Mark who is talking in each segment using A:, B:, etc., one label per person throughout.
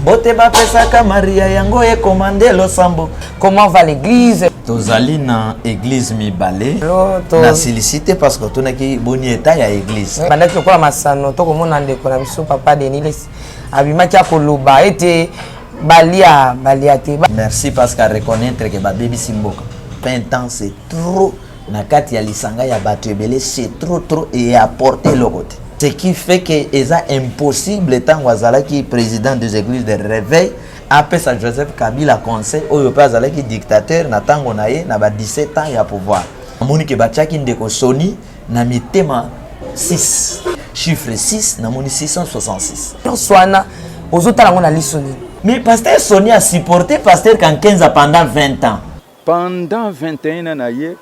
A: Mbote bapesaka Maria yango e commandé losambo.
B: Comment va l'église?
A: Tozali na église Mibale. Na félicité parce que tonaki boni état ya église.
B: Bandaki ko masano to komona ndeko na biso papa Denis abimaki akoloba ete balia te.
A: Merci parce qu'à reconnaître que ba baby simboka. 20 ans c'est trop na kati ya lisanga ya batebele c'est trop et apporter le côté. Ce qui fait que c'est impossible tant Wazala qui est président des églises de réveil après ça Joseph Kabila conseil oyo pa Wazala qui dictateur na tango na ye na ba 17 ans ya pouvoir. Monique Bachaki ndeko Sony na mitema 6 chiffre 6 na moni 666.
B: Swana ozotala ngona lisoni.
A: Mais pasteur Sony a supporté pasteur quand 15 ans pendant 20 ans.
C: Pendant 21 ans naie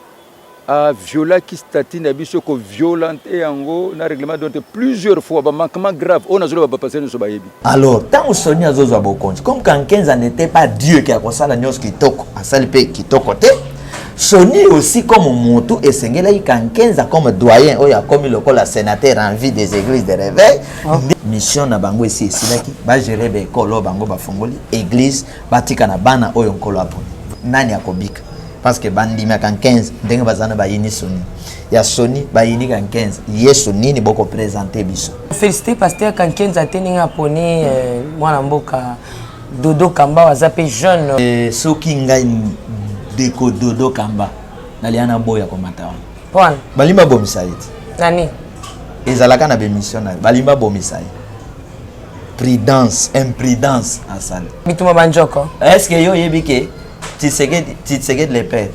C: a violé qui statine abiso ko violenté ango na règlement donc plusieurs fois ba manquement grave on a zolo ba passer no bayebi.
A: Alors tant Sony azozo bokonzi comme quand 15 ans n'était pas Dieu qui a kosala nyos kitoko asali pe kitoko te. Sony aussi comme moto et sengela quand 15 ans comme doyen oya comme le sénateur en vie des églises de réveil. Mission na bango ici silaki ba gérer be kolo bango ba fongoli église batika na bana oyo nkolo aponi. Nani akobika parce que bandi ma kan 15 ndenge bazana ba yini Sony ya Sony ba yini kan 15 yesu nini boko présenter biso.
B: Félicité pasteur kan 15 ateni aponi mwana mboka Dodo Kamba wazape jeune
A: soki ngai deko Dodo Kamba naliana boya ko matawa
B: pon
A: balimba bomisaiti
B: nani
A: ezalaka na be missionnaire balimba bomisaiti prudence imprudence asal
B: bituma banjoko
A: est-ce que yo yebike Tshisekedi le père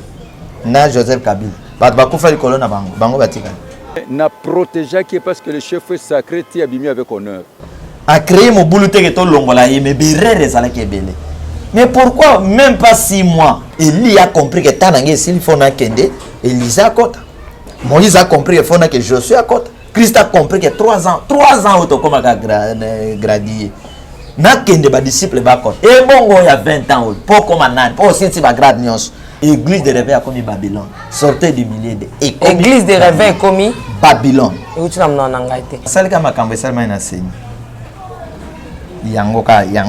A: na Joseph Kabila ba kufa likolo na bango batika
C: na protéger qui parce que le chef sacré ti abimi avec honneur
A: a créé mon boulot que to longola mais berere ezala ke belé. Mais pourquoi même pas 6 mois Eli a compris que tanangé s'il faut na kende Élisa à côté. Moïse a compris que faut na que Josué à côté. Christ a compris que 3 ans auto comme gradier. Na kende ba disciple ba côté. Et bon il y a 20 ans pour comme nan pour aussi ba grade nyos. Église de réveil comme Babylone. Sortez du milieu de
B: église de réveil comme
A: Babylone.
B: Et où tu n'as pas été.
A: Salika makambo salma na seni. Yango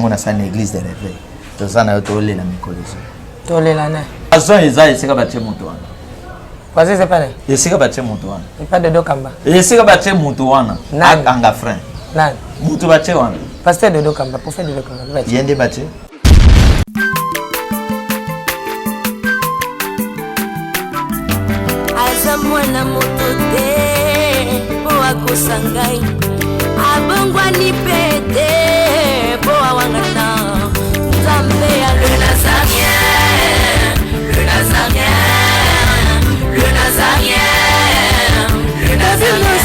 A: na sa église de réveil. Tozana otole la mikolozo.
B: Tole la na.
A: Azo eza esika batie mutu wana.
B: Kwaze c'est pas là.
A: Esika batie mutu wana.
B: Il pas de Dodo Kamba.
A: Esika batie mutu wana. Anga frère.
B: Nan.
A: Mutu batie wana.
B: Pasteur Dodo Kamba, prophète Dodo Kamba.
A: Yende batie.
D: Azamwana motote po akosangai. Abongwa ni pete po awangata. Nzambe ya le Nazarien, le Nazarien, le Nazarien, le Nazarien.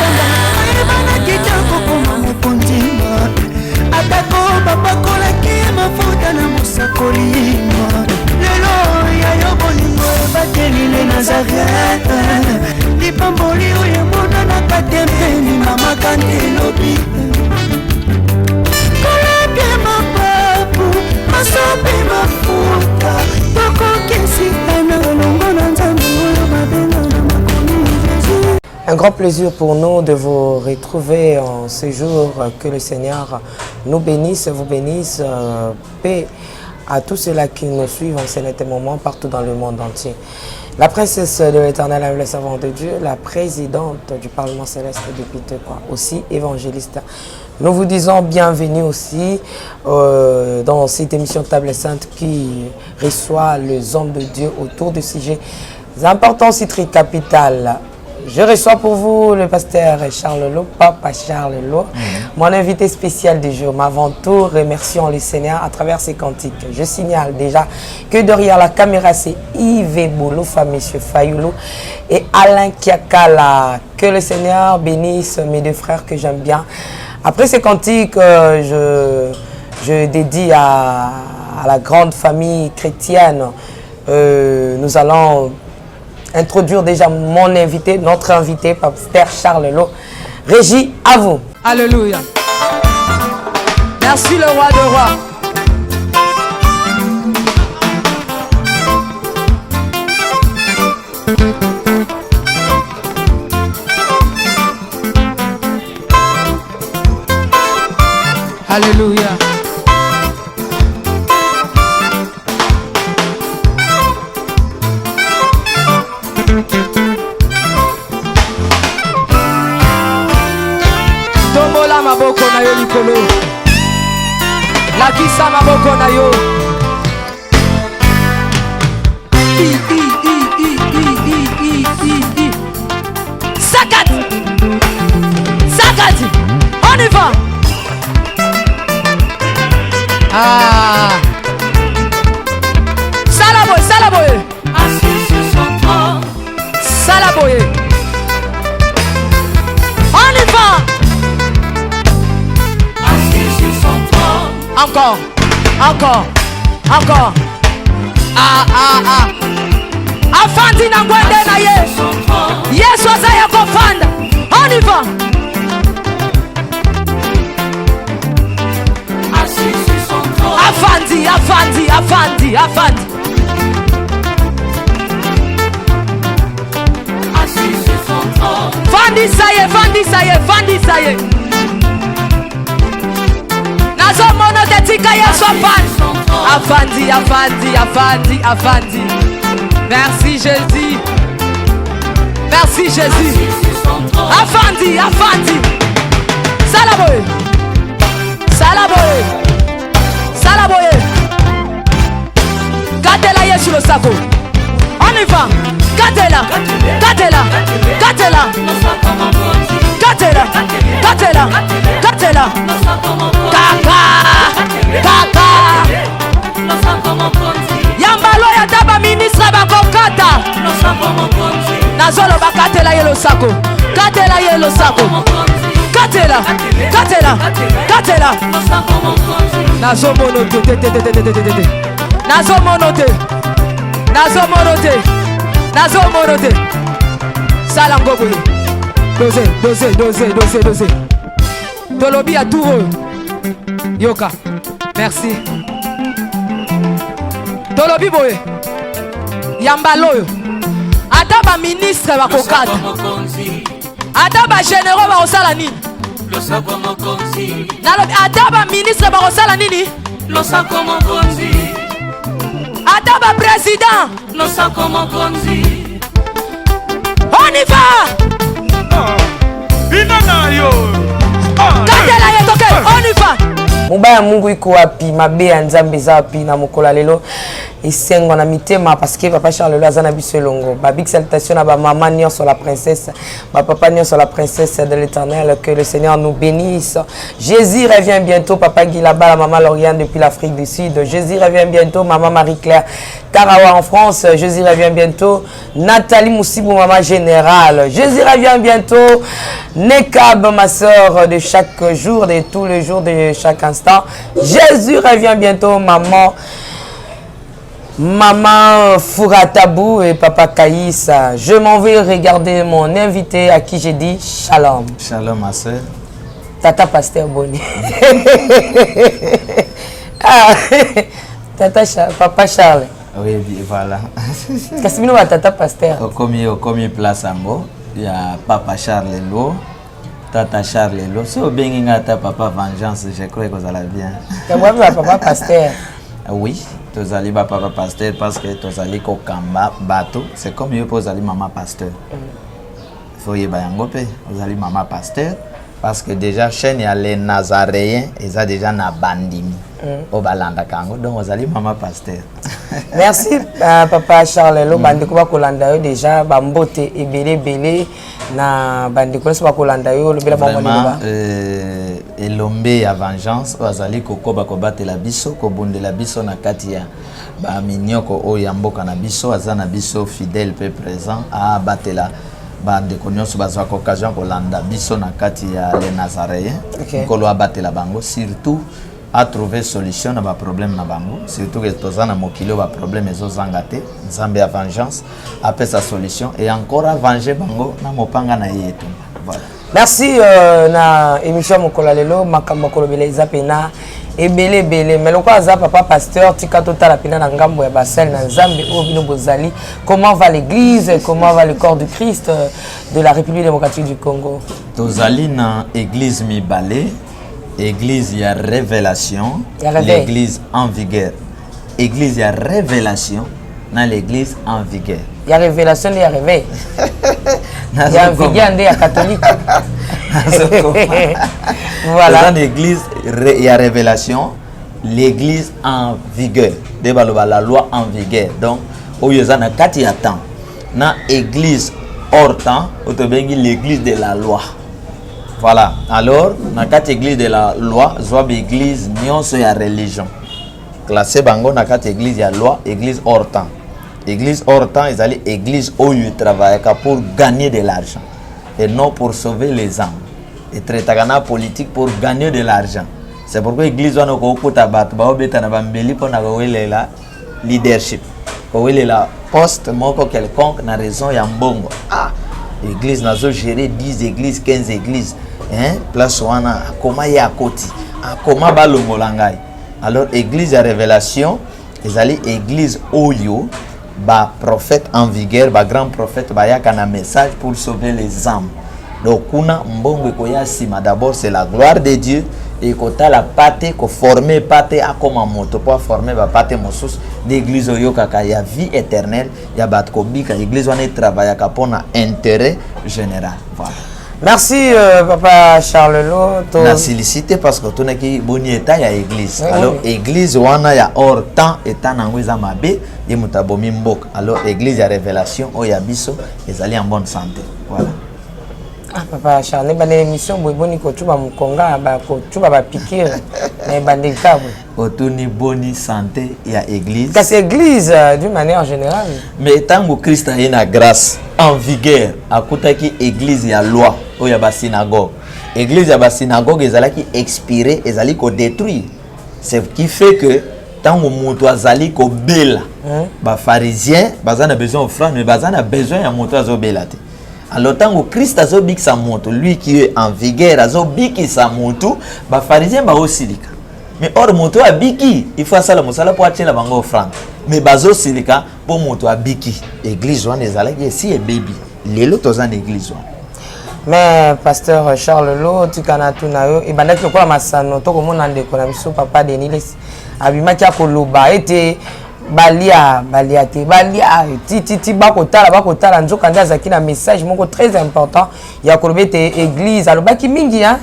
E: Ebana kitoko koma mokontinga. Atako babakola ki mafuta na musakolima. Lelo ya yobolingo bateli le Nazarien. Dipamboli oyo mona na katempeni mama kantelobi.
B: Un grand plaisir pour nous de vous retrouver en ce jour. Que le Seigneur nous bénisse, vous bénisse. Paix à tous ceux-là qui nous suivent en ce moment partout dans le monde entier. La princesse de l'Éternel, la servante de Dieu, la présidente du Parlement céleste depuis quoi, aussi évangéliste. Nous vous disons bienvenue aussi dans cette émission Table Sainte qui reçoit les hommes de Dieu autour de sujets importants, citriques capitales. Je reçois pour vous le pasteur Charles Lo, Papa Charles Lo, mon invité spécial du jour. Mais avant tout, remercions le Seigneur à travers ses cantiques. Je signale déjà que derrière la caméra, c'est Yves Boulofa, M. Fayoulou et Alain Kiakala. Que le Seigneur bénisse mes deux frères que j'aime bien. Après ces cantiques, je dédie à la grande famille chrétienne. Nous allons introduire déjà mon invité, notre invité, Pasteur Charles Lo. Régie, à vous.
F: Alléluia. Merci le roi de rois. Alléluia.
B: yo likolo. Lakisa maboko na yo. Sakat. Sakat. On y va. Ah. Salaboye, Salaboye.
D: Assis sur son trône.
B: Salaboye. On y va.
D: Assis sur son trône.
B: Encore. Encore. Encore. Ah, ah, ah. Afandi na ngwende na ye. Yesu azaya kofanda. On y va.
D: Assis sur son trône.
B: Afandi, Afandi, Afandi, Afandi.
D: Assis sur son trône.
B: Fandi saye, Fandi saye, Fandi saye. Nazo mono de tika Yesu afandi. Afandi, Afandi, Afandi, Afandi. Merci Jésus. Merci Jésus. Afandi, Afandi. Salaboye. Salaboye. Salaboye. Gatela Yesu le sako. On y va. Gatela. Gatela. Gatela. Gatela. Gatela. Gatela. Kaka. Kaka. Yambalo ya daba ministre bakokata. Nazolo bakatela yelo sako. Katela yelo sako. Katela. Katela. Katela. Nazo monote. Nazo monote. Nazo monote. Nazo monote. Salango boye. Dose. Tolobi a tout. Yoka. Merci. Tolobi boye. Yambaloyo. Ata ba ministre bakokata. Ata ba généraux bakosala nini? Ata ba ministre bakosala nini? Ata ba président. On y va. Katela yetoke. On y va. Mobaya Mungu iko wapi, mabe ya Nzambe za wapi na mokola lelo isengo na mitema parce que papa Charles lelo azana biso longo. Ba big salutation à ba maman nion sur la princesse, ba papa nion sur la princesse de l'Éternel, que le Seigneur nous bénisse. Jésus revient bientôt, papa Guy là-bas, la maman Lauriane depuis l'Afrique du Sud. Jésus revient bientôt, maman Marie-Claire Karawa en France. Jésus revient bientôt, Nathalie Moussibou, maman générale. Jésus revient bientôt, Nekab, ma soeur de chaque jour, de tous les jours, de chaque instant. Jésus revient bientôt, maman Fouratabou et papa Kaïssa. Je m'en vais regarder mon invité à qui j'ai dit shalom.
A: Shalom, ma soeur.
B: Tata Pasteur Boni. Ah, papa Charles.
A: Oui, voilà.
B: Qu'est-ce que tu Tata Pasteur?
A: Comme place en haut, il y a papa Charles Lo. Tata Charles Lo. Si vous avez un papa Vengeance, je crois que vous allez bien.
B: Tu as papa Pasteur?
A: Oui, tu allez papa Pasteur parce que tu allez au Kamba bateau. C'est comme vous allez maman Pasteur. Il faut y aller vous allez maman Pasteur parce que déjà chez les Nazaréens, ils ont déjà na bandimi. Au balanda kango donc vous allez maman Pasteur.
B: Merci papa Charles Lo. Bandiko ba kolanda déjà bambote ebele na bandiko so ba kolanda yo lo bela ba
A: vraiment elombe ya vengeance bazali kokoba kobatela biso kobundela biso na kati ya ba minyoko o ya mboka na biso azana biso fidèle peu présent a batela bandeko nyonso bazwa occasion kolanda biso na kati ya les Nazaréens kolo abatela bango surtout à trouver solution na ba problème na bango surtout que tozana mokilo ba problème ezozanga te Nzambe ya vengeance après sa solution et encore à venger bango na mopanga na yetu. Voilà.
B: Merci na émission mokola lelo makambo kolobela ezapena ebele mais loko aza papa pasteur tika totala pena na ngambo ya basel na Nzambe o bino bozali. Comment va l'église, comment va le corps du Christ de la République démocratique du Congo?
A: Tozali na église mibale. Église, il y a révélation,
B: l'église
A: en vigueur. Église, il y a révélation, dans l'église en vigueur.
B: Il y a révélation, il y a réveil. Il y a vigueur, il y a catholique. Voilà.
A: Dans l'église, il y a révélation, l'église en vigueur. La loi en vigueur. Donc, au lieu de kati ya temps, na église hors temps, l'église de la loi. Voilà. Alors, na kati église de la loi, zoab église nyonso ya religion. Classé bango na kati église ya loi, église hors temps. Église hors temps, ils allaient église où ils travaillent pour gagner de l'argent et non pour sauver les âmes. Et traitagana politique pour gagner de l'argent. C'est pourquoi l'église on a okuta bat ba obeta na bambeli pona ko welela leadership. Ko welela poste moko quelconque na raison ya mbongo. Ah, église nazo gérer 10 églises, 15 églises. Hein? Place wana comment ya koti. Comment balongola ngai. Alors église à révélation, ils allaient église oyo ba prophète en vigueur, ba grand prophète ba yaka na message pour sauver les âmes. Donc kuna mbongo koya sima d'abord c'est la gloire de Dieu et kota la pate ko former pate a comme moto pour former ba pate mosus d'église oyo kaka ya vie éternelle ya bat ko bika église wana travaille ka pona intérêt général. Voilà.
B: Merci papa Charles Lo.
A: Na félicité parce que tu qui boni état ya église. Alors église wana ya hors temps état nangweza mabe et mutabomi mbok. Alors église ya révélation o ya biso ezali en bonne santé. Voilà.
B: Ah papa Charles, ba émission boni ko tuba mukonga ba ko tuba ba piquer na bandika bo.
A: Otuni boni santé ya église.
B: Parce église d'une manière générale.
A: Mais tango Christ a une grâce en vigueur akutaki église ya loi o ya ba synagogue. Église ya ba synagogue ezalaki expiré ezali ko détruire. C'est ce qui fait que tango mutu azali ko bela ba pharisien bazana besoin offrande mais bazana besoin ya mutu azobela te. Alors tango Christ azobik sa moto lui qui est en vigueur azobik sa moto ba pharisien ba osilika. Mais or moto abiki il faut ça la mosala pour acheter la bango offrande. Mais bazo silika pour moto abiki église wana ezalaki si e baby lelo tozana église wana.
B: Mais pasteur Charles Lo tukana tunayo e bandaki ko masano to komona ndeko na biso papa Denis abimaki akoloba ete balia titi bakotala nzoka ndazaki na message moko très important ya kolobete église alobaki mingi hein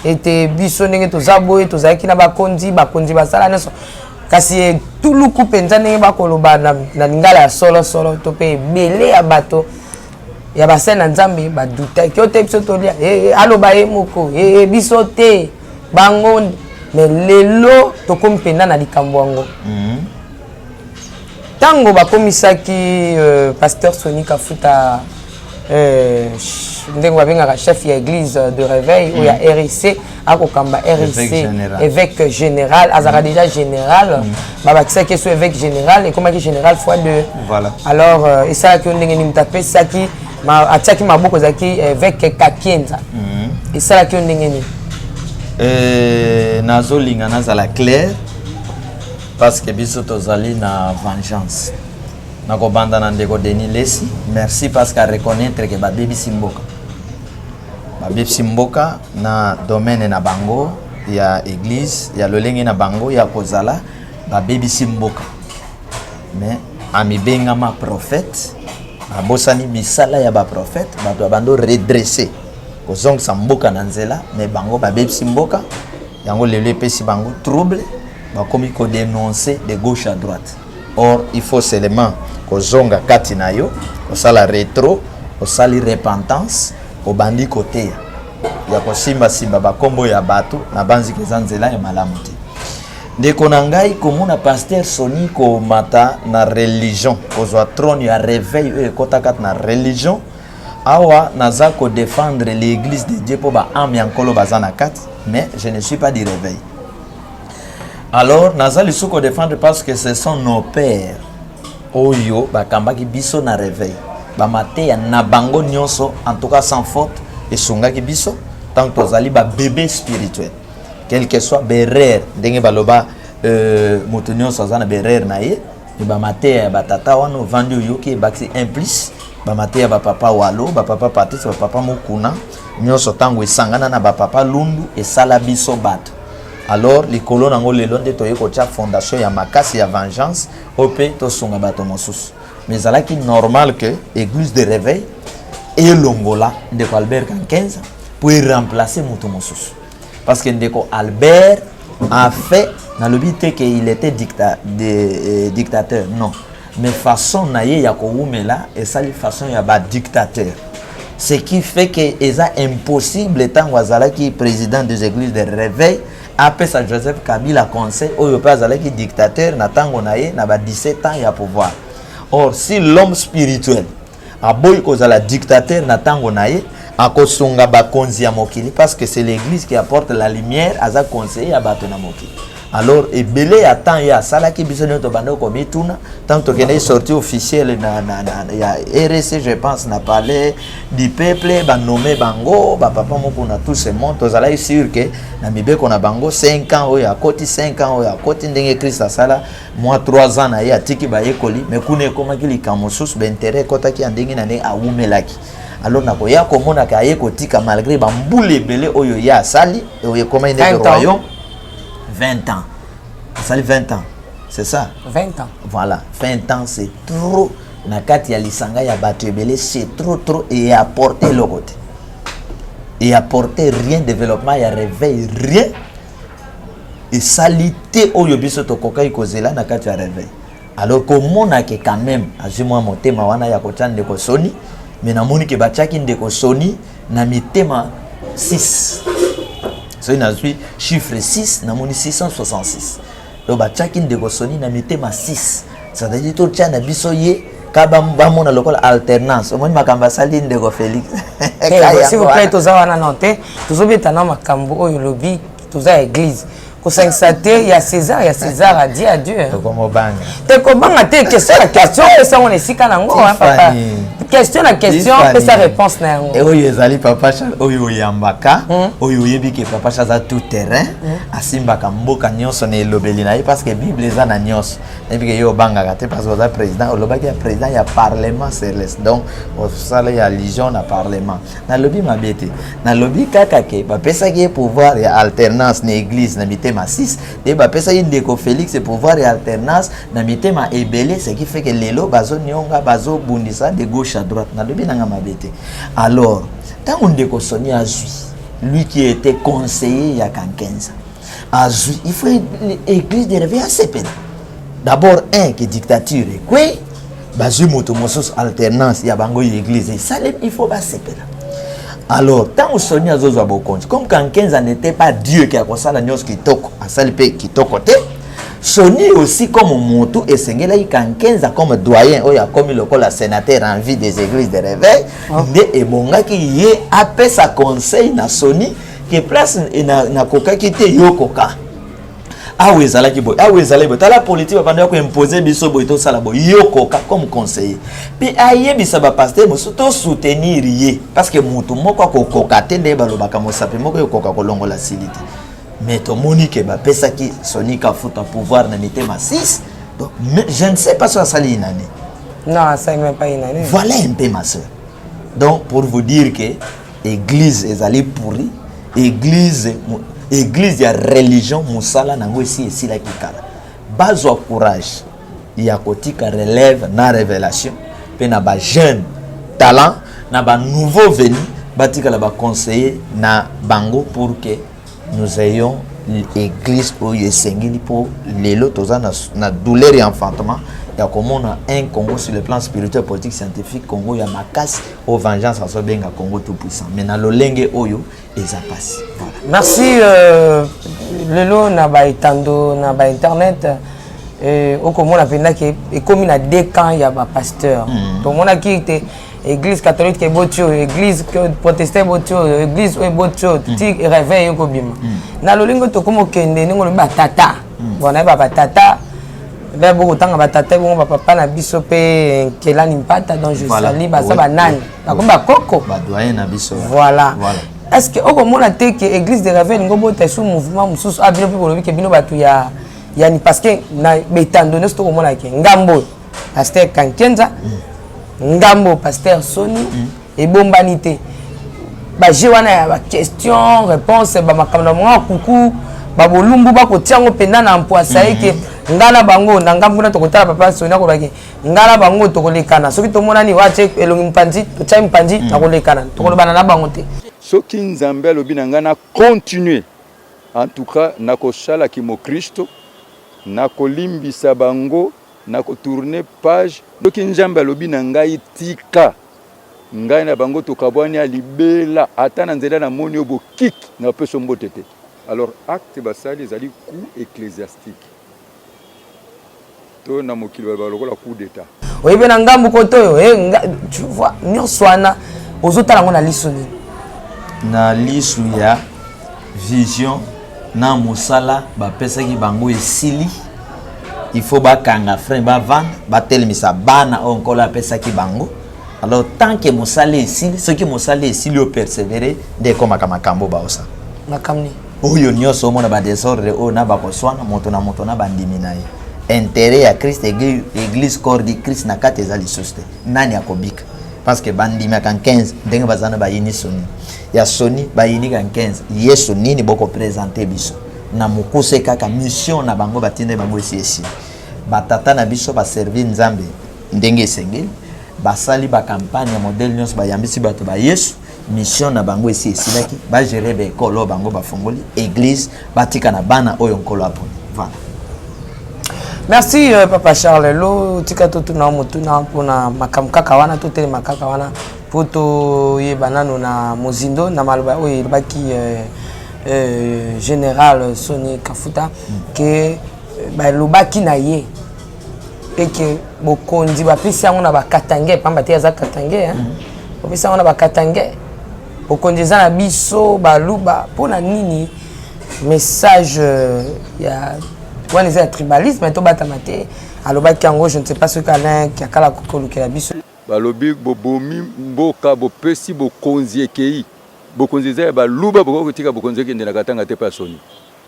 B: ete biso ndenge tozaboye tozaki na bakonzi basala neso kasi tuluku penza ndenge bakoloba na lingala ya solo to pe belé ya bato ya basena nzambe baduta ki ote biso tolia aloba moko biso te bango mais lelo tokompenda na likambo yango. Tango bakomisaki pasteur Sony Kafuta ndengo babengaka chef ya église de réveil ou ya RIC akokamba RIC évêque général azara déjà général babakisaki so évêque général et comme général fois deux.
A: Voilà.
B: Alors et ça que ndenge ni mtape saki atiaki maboko zaki évêque Kakienza et ça que ndenge ni
A: nazolinga nazala clair parce que biso tozali na vengeance nako banda na ndeko Denis Lesi merci parce qu'à reconnaître que babebi simboka na domaine na bango ya église ya lolenge na bango ya kozala babebi simboka mais amibenga ma prophète abosani misala ya ba prophète bato bando redresser kozong samboka na nzela mais bango babebi simboka yango lelo epesi bango trouble bakomi ko dénoncer de gauche à droite. Or il faut seulement kozonga kati na yo osala rétro osali repentance obandi côté ya kosimba bakombo ya bato na banzi kezanzela ya malamu te. Ndeko na ngai komona pasteur Sony ko mata na religion kozwa trône ya réveil e kota kat na religion awa naza ko défendre l'église de Dieu pour ba ame yankolo bazana kat mais je ne suis pas du réveil. Alors, nazali souko défendre parce que ce sont nos pères. Oyo, bakambaki biso na réveil. Bamate ya na bango nyonso, en tout cas sans faute, et sungaki biso, tant que tozali ba bébé spirituel. Quel que soit berer, denge baloba moto nyonso azana berer na ye, et bamate ya batata wano vandi yoki baksi implice, bamate ya ba papa walo, ba papa Patrice, ba papa Mukuna, nyonso tango esangana na ba papa Lundu et sala biso bato. Alors les colons nango lelo nde toyeko tia fondation ya makasi ya vengeance ope to songa bato mosusu mais alaki normal que église de réveil et longola de Albert Kankenza pour remplacer Moutou Moussous. Parce que Ndeko Albert a fait, dans le but qu'il était dictateur, non. Mais façon naïe Yakoumela et ça lui façon yaba dictateur. Ce qui fait que c'est impossible étant Ouazala qui est président des églises de réveil après ça Joseph Kabila conseil au Ouazala qui est dictateur natango naïe n'a pas 17 ans à pouvoir. Or si l'homme spirituel a boy kozala dictateur natango naïe a kosonga ba konzi ya mokili parce que c'est l'église qui apporte la lumière à sa conseiller à batona mokili. Alors, et belé à temps, il y a ça là qui besoin de bando comme ituna. Tant que est sorti officiel, il y a RSC, je pense, n'a parlé du peuple, bah nommé bango, bah papa moko na tous ces mondes. Vous allez sûr que na mibe qu'on a bango 5 ans, il y a côté 5 ans, il y a côté n'engé Christ à ça là. Moi 3 ans na il y a tiki ba école, mais kune comment qu'il y kamosus b'intérêt kota qui andingi na ne a umelaki. Alors na koya komona ka yekoti ka malgré ba mboule belé oyo ya sali, oyo comment il est le royaume. 20 ans. Ça fait 20 ans. C'est ça?
B: 20 ans.
A: Voilà. 20 ans, c'est trop. Nakati ya lisanga ya batebele, c'est trop et apporter le côté. Et apporter rien, développement, il y a réveil, rien. Et salité au yobiso to koka ikozela nakati ya réveil. Alors comment on a que quand même, azimwa motema wana ya kotana de Sony, mais na moni ke bachaki de Sony na mitema 6. So il a suivi chiffre 6, na moni 666. Donc bachaki de Sony na mitema 6. Ça veut dire tout tient na biso ye kaba mona lokola alternance. Omoni makamba sali ndeko Félix.
B: S'il vous plaît, tous wana noté, tous obeta na makambo oyo lobi, tous a église. Ko 5 saté, il y a César a dit adieu.
A: Comme banga.
B: Te kobanga te question la question et ça on est sika nango hein papa. Question la question et sa réponse na yango.
A: Et oyo ezali papa Charles oyo yambaka, oyo yebi ke papa Charles a tout terrain, asimbaka mboka nyonso na elobeli na ye parce que Bible eza na nyonso. Ebi ke yo banga te parce que oza président, olobaki ya président ya parlement céleste. Donc osala ya légion na parlement. Na lobi mabete. Na lobi kaka ke ba pesa ki pouvoir ya alternance na église na mitema 6 et ba pesa yi ndeko Félix et pouvoir ya alternance na mitema ebele, ce qui fait que lelo bazo nyonga bazo bundisa de gauche à droite na lobi nanga mabete. Alors tant ndeko Sony azui, lui qui était conseiller ya Kankenza azui, il faut l'église de réveil assez peine. D'abord un que dictature et quoi bazu moto mosos alternance ya bango l'église et ça il faut pas séparer. Alors, tant que Sony a zozo bokonzi, comme Kankenza n'était pas Dieu qui a consacré nyos kitoko, a salipé kitoko te, Sony aussi comme moto et sengela yi Kankenza comme doyen, oya comme le col sénateur en vie des églises de réveil, de ebonga ki yé après sa conseil na Sony qui place na koka ki te yokoka. Ah oui, ça là qui boy. Ah oui, ça là. T'as la politique va pendant qu'on imposer biso boy to sala boy. Yoko comme conseiller. Puis aïe bisa ba pasteur mo to soutenir yé parce que mutu moko ko kokate nde ba lobaka mo sape moko yo koka kolongo la silité. Mais to monique ba pesa ki Sony ka futa pouvoir na mitema 6. Donc je ne sais pas ça sali nani.
B: Non, ça même pas une année.
A: Voilà un peu ma soeur. Donc pour vous dire que église est allée pourri, église ya religion musala nango ici la kikala. Bazo courage. Ya kotika relève na révélation. Pe na ba jeune talent na ba nouveau venu batika la ba conseiller na bango pour que nous ayons l'église au yesengili pour lelo toza na douleur et enfantement. Ya comme on a un Congo sur le plan spirituel, politique, scientifique, Congo ya makas au vengeance à so benga Congo tout puissant. Mais na lolenge oyo eza passe. Voilà.
B: Merci lelo na ba itando na ba internet au comment on appelle que et comme il a deux camps ya ba pasteur. Donc on a qui était église catholique qui est botio, église protestante botio, église botio, ti réveil ko bima. Na lolingo to comme kende ngo ba tata. Bona ba tata. Ben beaucoup temps ba tata bon ba papa na biso pe kelani mpata donc je salue ba ça ba nani. Ba comme ba koko. Ba
A: doyen na biso.
B: Voilà. Est-ce que au comment on a que église de réveil ngo te sous mouvement mususu abino pe bolobi ke bino batu ya ni parce que na betando ne sto comment la ke ngambo pasteur Kankenza ngambo pasteur Sony et bombanité ba jewana ya ba question réponse ba makamna mo kuku ba bolumbu ba ko tiango penda na mpoasa yake ngala bango na ngambo na tokotala papa Sony ko baki ngala bango tokolekana soki to monani wache elongi mpanzi to chai mpanzi na kolekana tokolobana na bango te.
C: soki nzambe alobi na nga na continuer en tout cas nakosala kimo Kristo nakolimbisa bango nakotourner page soki nzambe alobi na ngai tika ngai na bango tokabwani alibela ata na nzela na moni obo kiki na peso mbote te. Alors acte basali ezali coup ecclésiastique to na mokili balokola coup d'état.
B: Oui, ben ngambu koto yo, tu vois, nyonso wana ozotala ngo na liso nini?
A: Na lisu ya vision na mosala bapesaki bango esili. Il faut bakanga frère bavanda batelemisa bana onkola apesaki bango. Alors tant que mosala esili, ce qui mosala esili o persévérer de komaka makambo baosa.
B: Makamni.
A: Oyo nyonso omona ba désordre o na bakoswana moto na bandimi na ye. Intérêt à Christ église corps de Christ na kati ezali soste. Nani akobika? Parce que bandimi kan 15 ndenge bazana ba yini soni. Ya soni ba yini kan 15. Yesu nini boko présenter biso. Na mukuse kaka mission na bango batinde bango esi. Batata na biso ba servir nzambe ndenge esengeli. Basali ba campagne modèle nyonso ba yambisi bato ba Yesu. Mission na bango esi esilaki ba gérer be ekolo bango bafongoli église batika na bana oyo nkolo aponi. Voilà.
B: Merci Papa Charles Lo tika totuna motuna pona makamkaka wana totele makaka wana poto yebanano na mozindo na maloba oyo baki général Soni Kafuta que ba lobaki na ye et que bokonzi ba pisi yango na bakatange pamba te za katange hein pisi yango na bakatange bokonzi za na biso ba luba pona nini message ya on est un tribalisme, mais tout batamate. Alors je ne sais pas ce qu'Alain qui a kala kokoluke la biso.
C: Balobi bobomi mboka bopesi bokonzi ekei. Bokonzi za ba luba boko tika bokonzi kende na katanga te pasoni.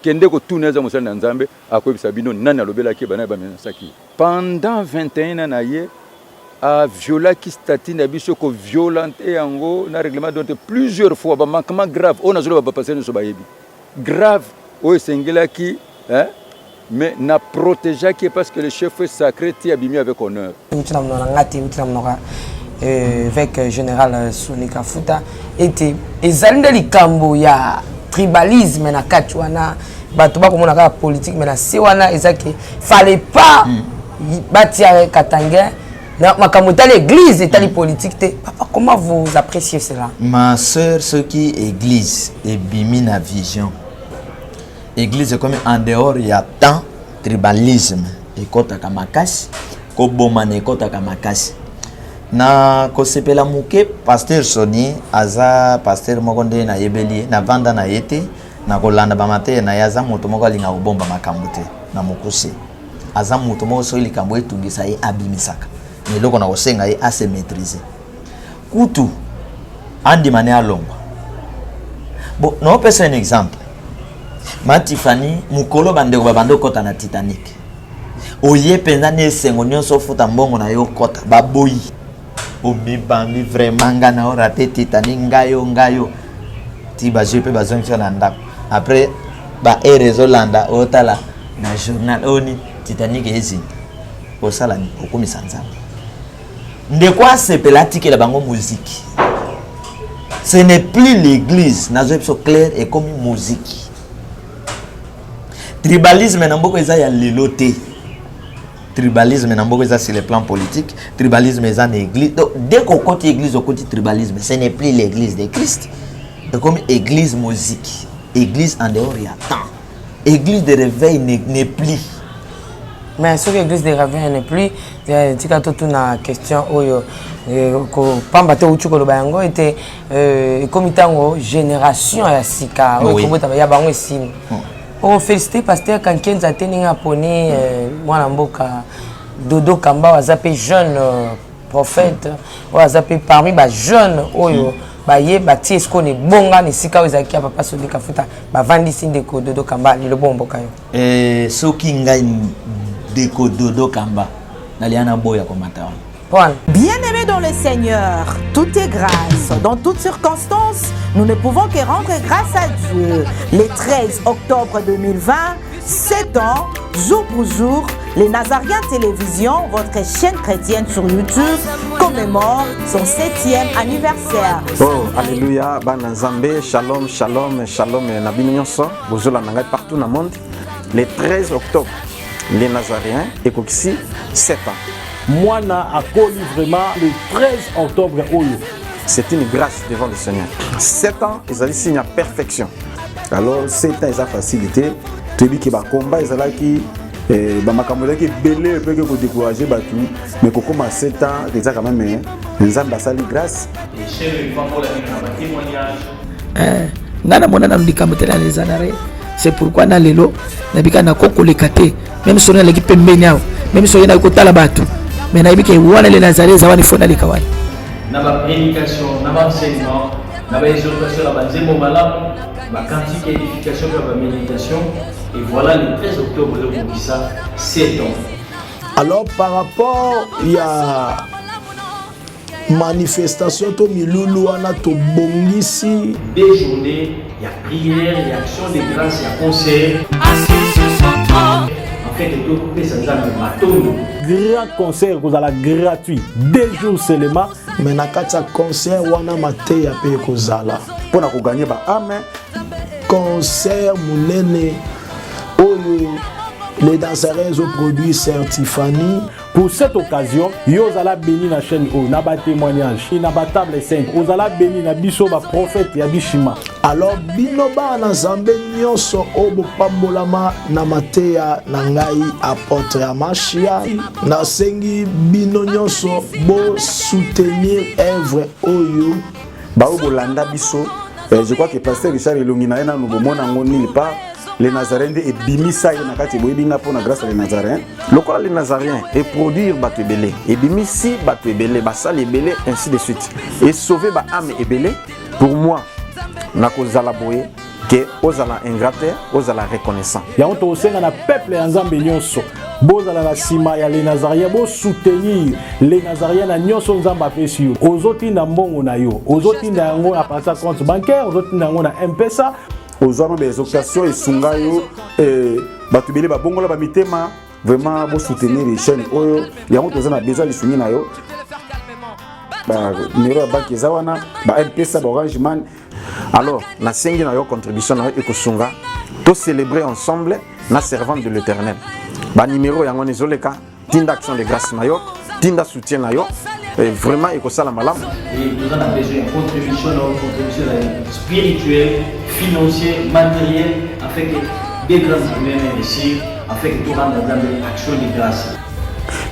C: Kende ko tuneza musana na Nzambe akoyebisa bino nani alobela ki bana ba menasaki. Pendant 21 ans na ye a violé qui statine na biso ko violenter yango na règlement dont plusieurs fois ba manquement grave on a zolo ba passer no so ba yebi. Grave o sengela ki hein mais n'a protégé qui parce que le chef sacré t'y abîmé avec honneur. Avec
B: général Soni Kafuta était ezalinde likambo ya tribalisme na katwana bato ba komona ka politique mais na sewana ezaki fallait pas batia katanga na makamota l'église et tali politique te. Papa, comment vous appréciez cela?
A: Ma sœur, ce qui église et bimina vision. Église comme en dehors il y a tant tribalisme et kota kamakasi ko bomane kota kamakasi na ko sepela muke pasteur Soni aza pasteur mokonde na yebeli na vanda na yete na kolanda ba mate na yaza moto moko alinga obomba makambo te na mukuse aza moto moko so likambo etungisa ye abimisaka mais loko na kosenga ye ase maîtriser kutu andi mane alongwa bon no pesa un exemple Matifani mukolo bandeko babando kota na Titanic. Oye penza ne sengo nyonso futa mbongo na yo kota baboyi. Obibambi vraiment ngana ora te Titanic ngayo. Ti ba jepe bazoncha na ndako. Après ba erezo landa otala na journal oni Titanic ezi. Osala ni okomisa nzambe. Ndekwa sepela tikela bango musique. Ce n'est plus l'église, nazo so clair et comme musique. Tribalisme n'amboko eza ya leloté. Tribalisme n'amboko eza sur le plan politique. Tribalisme eza na église. Donc dès qu'on côté église au côté tribalisme, ce n'est plus l'église de Christ. C'est comme église musique. Église en dehors il y a temps. Église de réveil n'est plus.
B: Mais ce que l'église de réveil n'est plus, tika toute une question oyo ko pamba te uchuko lo bayango était comme tango génération ya sika oyo ko bota ya bango esini. On félicite pasteur Kankenza Teninga Poni mwana mboka Dodo Kamba wazape jeune prophète wazape parmi ba jeune oyo ba ye ba tie ce qu'on est bonga ni sika ozaki papa Soni Kafuta ba vandi sindeko Dodo Kamba le bon mboka yo
A: soki ngai deko Dodo Kamba naliana boya komata.
F: Bien-aimés dans le Seigneur, tout est grâce. Dans toutes circonstances, nous ne pouvons que rendre grâce à Dieu. Le 13 octobre 2020, 7 ans, jour pour jour, les Nazariens Télévision, votre chaîne chrétienne sur YouTube, commémore son 7e anniversaire.
G: Oh, alléluia, Banazambe, shalom, shalom, shalom, Nabi Nyonso, Bozola Nangai partout dans le monde. Le 13 octobre, les Nazariens, Ekokisi, 7 ans.
H: Moana a connu vraiment le 13 octobre.
G: C'est une grâce devant le Seigneur. 7 ans, ils ont signé à perfection. Alors, 7 ans, ils ont facilité. Tu dis qu'il y a un combat, ils ont qui bamakambola qui belé peut que décourager batu mais qu'on commence 7 ans déjà quand même les âmes basali grâce
I: et chez le fameux la témoignage
J: nana mona na mdikamotela les anare c'est pourquoi na lelo na bika na koko le kate même si on a l'équipe pembeni même si on a kotala batu mais na bika wana les nazaré zawani fona le kawai
I: na ba prédication na ba enseignement na ba exhortation na ba nzembo malamu ba cantique édification na ba méditation. Et voilà le 13 octobre de Moubissa, 7 ans.
K: Alors par rapport, il y a manifestation to milulu wana to bongisi.
I: Des journées, il y a prière, il y a action de grâce, il y a concert.
D: Assis sur son trône.
I: En fait, le groupe ça nous a mis
H: grand concert, vous allez gratuit, 2 jours seulement.
K: Mais na kata concert wana mate ya pe kozala.
G: Pour na gagner ba amen.
K: Concert munene. Les danseurs ont produit Certifani.
H: Pour cette occasion, yo zala béni na chaîne O, na ba témoignage, na ba table 5. Vous allez béni na biso ba prophète ya bishima.
K: Alors binoba na zambe nyonso obo pambolama na mateya na ngai apôtre ya Machia. Na sengi bino nyonso bo soutenir œuvre oyo
G: ba obo landa biso. Je crois que pasteur Richard Elongina na nous mona ngoni pas. Les Nazaréens et bimisa na kati boyebinga pour la grâce les Nazaréens. Local les Nazaréens et produire batu belé et bimisi batu belé basal et belé ainsi de suite et sauver ba âme et belé pour moi na kozala boye que ozala ingrate ozala reconnaissant.
H: Ya on to senga na peuple ya Nzambe nyonso bozala na sima ya les Nazaréens bo soutenir les Nazaréens na nyonso Nzamba pesi yo ozotinda mbongo na yo ozotinda yango na partir compte bancaire ozotinda yango na M-Pesa
G: aux hommes des occasions et sungayo batubele ba bongola ba mitema vraiment bo soutenir les chaînes oyo ya moto zana besoin de soutenir nayo ba numéro banque zawana ba M-Pesa ba Orange Man. Alors na sengi na yo contribution na yo ekosunga to célébrer ensemble na servant de l'Éternel ba numéro yango nezoleka tinda action de grâce na yo tinda soutien na yo vraiment ekosala malamu.
I: Et nous avons besoin de contribution spirituelle, financière, matérielle, afin que des grands humains ici, afin que tout le monde ait action de grâce.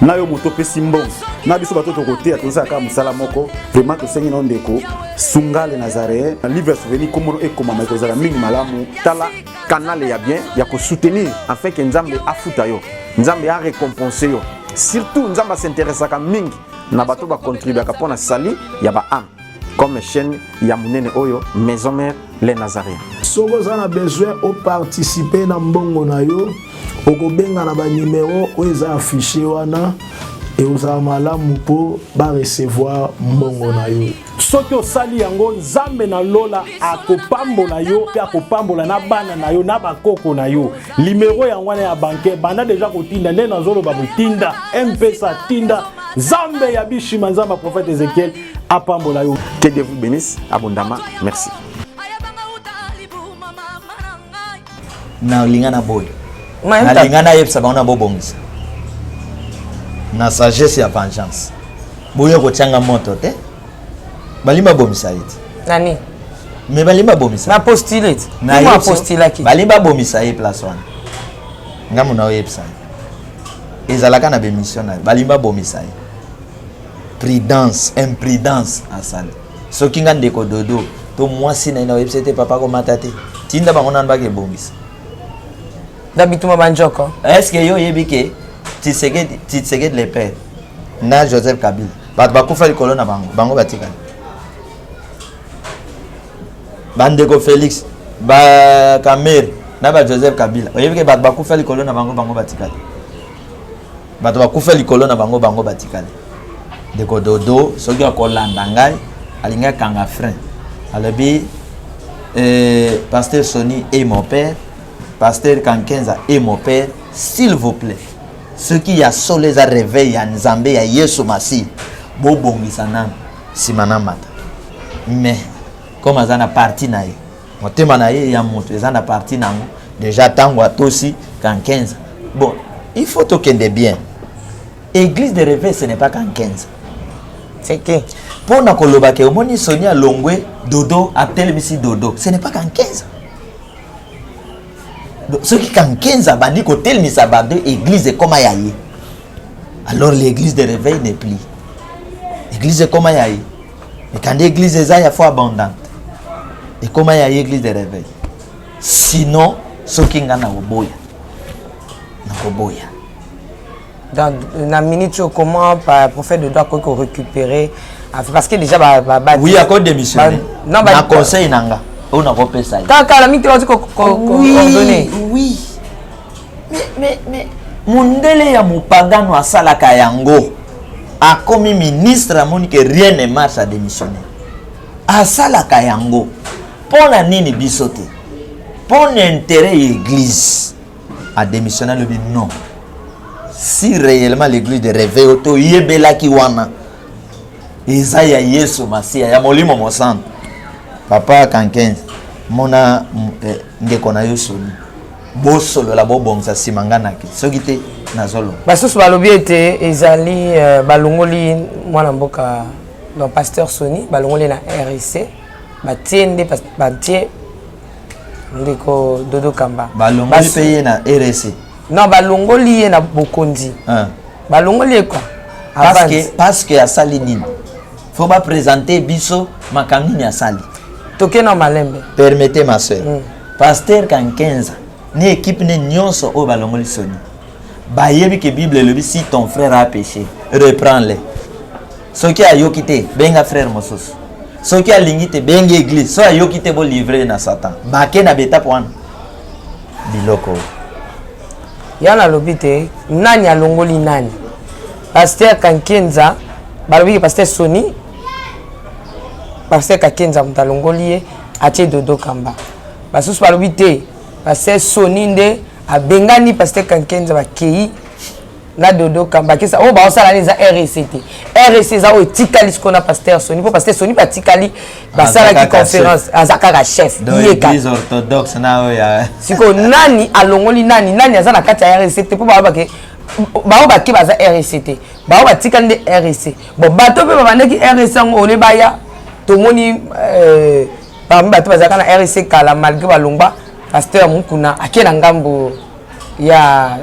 G: Na yo moto pesi mbongo na biso bato to côté atonza ka musala moko vraiment to sengi na ndeko sunga les Nazaréens livre souvenir comme et comme ma kozala mingi malamu tala canal ya bien ya ko soutenir afin que Nzambe afuta yo Nzambe a récompenser yo surtout Nzambe s'intéresse ka mingi na bato ba contribuer ka pona sali ya ba am comme chaîne ya munene oyo maison mère les Nazaréens.
K: Soko za na besoin au participer na mbongo na yo okobenga na ba numéro oza affiché wana et oza malamu po ba recevoir mbongo na yo.
H: Soki osali yango Nzambe na lola akopambola yo pe akopambola na bana na yo na bakoko na yo. Numéro yango wana ya banque banda déjà kotinda nde nazolo ba kotinda M-Pesa tinda Nzambe ya bishima Nzamba prophète Ézéchiel apambola yo.
G: Que Dieu vous bénisse abondamment. Merci.
A: Na lingana boy. Na lingana yepsa baona bobongisa. Na sagesse ya vengeance. Boyo ko changa moto te. Balimba bomisa iti.
B: Nani?
A: Me balimba bomisa.
B: Na postulate.
A: Na
B: ma postula ki.
A: Balimba bomisa e place wana. Ngamu na yepsa. Ezalaka na be mission na balimba bomisa. Prudence, imprudence asali. Soki nga ndeko dodo to mwasi na ina website papa ko matate. Tinda bango nan bake bomisa.
B: D'habituma banjoko.
A: Est-ce que yo yebike Tshisekedi le père na Joseph Kabila bat bakufa likolo na bango batikali. Bandeko Félix ba Kamer na ba Joseph Kabila oyebike bat bakufa likolo na bango batikali. Bat bakufa likolo na bango batikali. Ndeko dodo soki akolanda ngai alinga kanga frein. Alobi pasteur Sony et mon père pasteur Kankenza et mon père, s'il vous plaît, ceux qui a solé za réveil ya Nzambe ya Yesu Masi, bo bongisa nana simana mata. Mais comme azana parti na ye, motema na ye ya moto ezana parti nango, déjà tango atosi Kankenza. Bon, il faut tokende bien. Église de réveil, ce n'est pas Kankenza.
B: C'est que
A: pour na koloba ke omoni Sonia Longwe dodo atelemisi dodo, ce n'est pas Kankenza. Ce qui Kankenza bandi ko telemisa bado église comme yaye. Alors l'église de réveil n'est plus. Église comme yaye. Mais quand l'église est ya faut abondante. Et comment yaye église de réveil. Sinon ce qui ngana oboya. Na oboya.
B: Dans la minute comment le prophète doit récupérer parce que déjà
A: oui à cause de mission non ba conseil nanga on a repéré ça
B: kaka la minute
A: oui mais mundele ya mupagano asalaka yango a comme ministre amoni que rien ne marche à démissionner asalaka yango pona nini bisote pour intérêt église à démissionner le non. Si réellement l'église de réveil auto yebela ki wana Isaiah Yesu Masia ya molimo mosante papa Kankenza mona ndeko na yo soni bosolo la bobongsa simangana ki soki te nazolo
B: basusu balobi ete ezali balongoli mwana mboka le pasteur Soni balongoli na RC batiende batie ndeko Dodo Kamba
A: balongoli paye na RC.
B: Non, balongoli na bokondi. Balongoli quoi?
A: Parce que à sali nini. Faut pas présenter biso makamini à sali.
B: Toke na malembe.
A: Permettez ma soeur. Pasteur Kankenza, ni équipe ni nyonso o balongoli Soni. Ba yebi que Bible le si ton frère a péché, reprends-le. Ce qui a yokité, benga frère mosos. Ce qui a lingité, benga église, so a yokité bo livrer na Satan. Ba ke na beta point. Biloko.
B: Yana lobite nani alongoli nani pasteur Kankenza balobi pasteur Soni pasteur Kankenza mtalongoli atie Dodo Kamba basusu balobi te pasteur Soni nde abengani pasteur Kankenza bakei na Dodo Kamba kisa o ba osala les RCT RC za o tikali skona pasteur Soni po pasteur Soni batikali basala ki conférence azakaka chef
A: l'église orthodoxe na o ya
B: siko nani alongoli nani azana kati ya RCT po ba ke ba ke baza RCT ba batikali de RC bon bato pe babandaki RC ngo ole baya to moni ba bato bazaka na RC kala malgré balongba pasteur Mukuna akena ngambo ya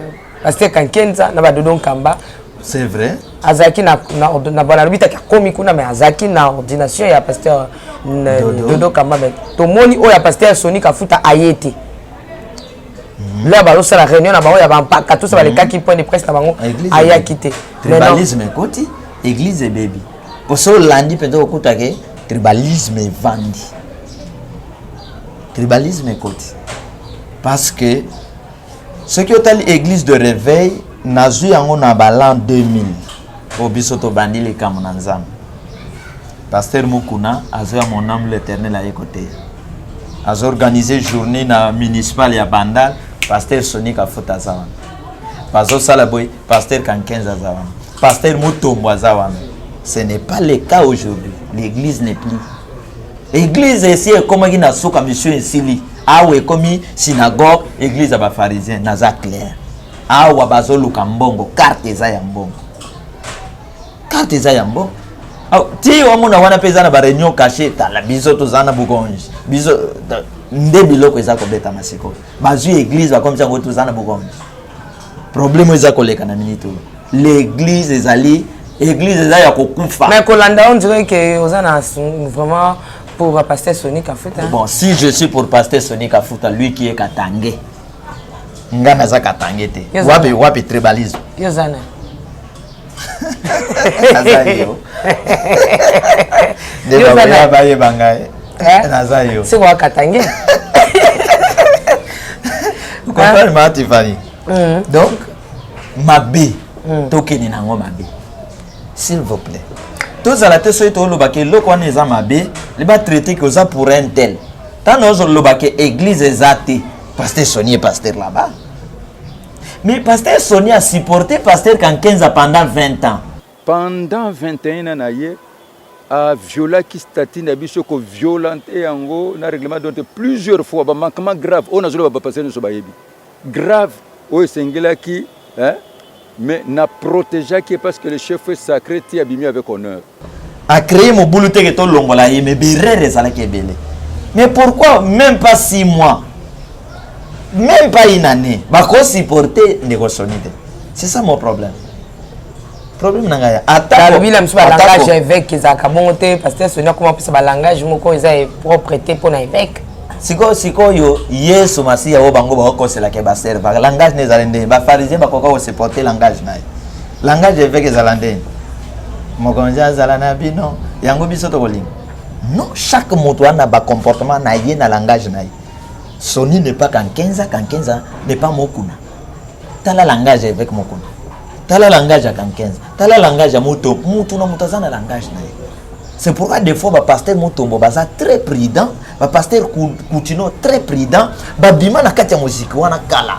B: pasteur Kankenza na ba Dodo Kamba.
A: C'est vrai.
B: Azaki na bana lubita ka komi kuna mais azaki na ordination ya pasteur Dodo Kamba mais to moni o ya pasteur Soni Kafuta ayete. Là ba la réunion na ba ya ba mpaka tout ça ba le kaki point de presse na bango aya quitté.
A: Tribalisme koti église et baby. Pour ça landi pendo okuta ke tribalisme vandi. Tribalisme koti. Parce que ce qui est l'église de réveil nazu yango na balan 2000 obisoto bandi le kamonanzam pasteur Mukuna azo mon âme l'éternel à côté azo organisé journée na municipal ya Bandal pasteur Soni Kafuta zawan pazo salaboy pasteur Kankenza zawan pasteur Mutombo zawan. Ce n'est pas le cas aujourd'hui. L'église n'est plus église ici est comme qui na soka monsieur insili awe komi synagogue église ya ba pharisien naza clair awa bazoluka mbongo carte za ya mbongo ti wamuna wana peza na ba réunion cachée tala biso tozana bugonji biso nde biloko eza kobeta masiko bazu église ba comme ça ngo tozana bugonji problème eza koleka na minito l'église ezali église eza ya kokufa
B: mais kolanda on dirait que ozana vraiment pour pasteur Soni Kafuta.
A: Bon, si je suis pour pasteur Soni Kafuta, lui qui est Katangé. Ngana za Katangé te. Wapi tribalisme.
B: Yozana.
A: Nazayo. Yozana baye bangaye. Nazayo.
B: C'est quoi Katangé?
A: Vous comprenez ma Tiffany? Donc mabe tokeni nango mabe. S'il vous plaît. Tous à la tête sur le baquet, le coin est amabe, les bas traité que ça pour un tel. Tant nous le baquet église est athée, Pasteur Sony est pasteur là-bas. Mais pasteur Sony a supporté pasteur Kankenza pendant 20 ans.
C: Pendant 21 ans, a violé qui statine abisso ko violenté en na règlement donc plusieurs fois ba manquement grave on a zolo ba passer no bayebi grave o sengela qui mais n'a protégé qui parce que le chef sacré ti abimi avec honneur
A: a créé mon boulot que to longola mais berere ça la kebele. Mais pourquoi même pas 6 mois même pas une année ba ko supporter négocier. C'est ça mon problème. Problème nanga
B: attaque le langage évêque ils a monté parce que ce n'est comment ça langage moko ils a propreté pour na évêque
A: siko yo Yesu Masiya o bango ba ko c'est la ke ba serva langage ne zalende ba pharisien ba koka o supporter langage na langage évêque zalende mokonja zalana bino yango biso to kolinga non chaque moto a ba comportement na ye na langage na ye Sony n'est pas Kankenza n'est pas Mokuna tala langage évêque Mokuna tala langage à Kankenza tala langage à moto na mutazana langage na. C'est pourquoi des fois ba pasteur Mutombo baza très prudent, ba pasteur Koutino très prudent, ba bima na kati ya musique wana kala.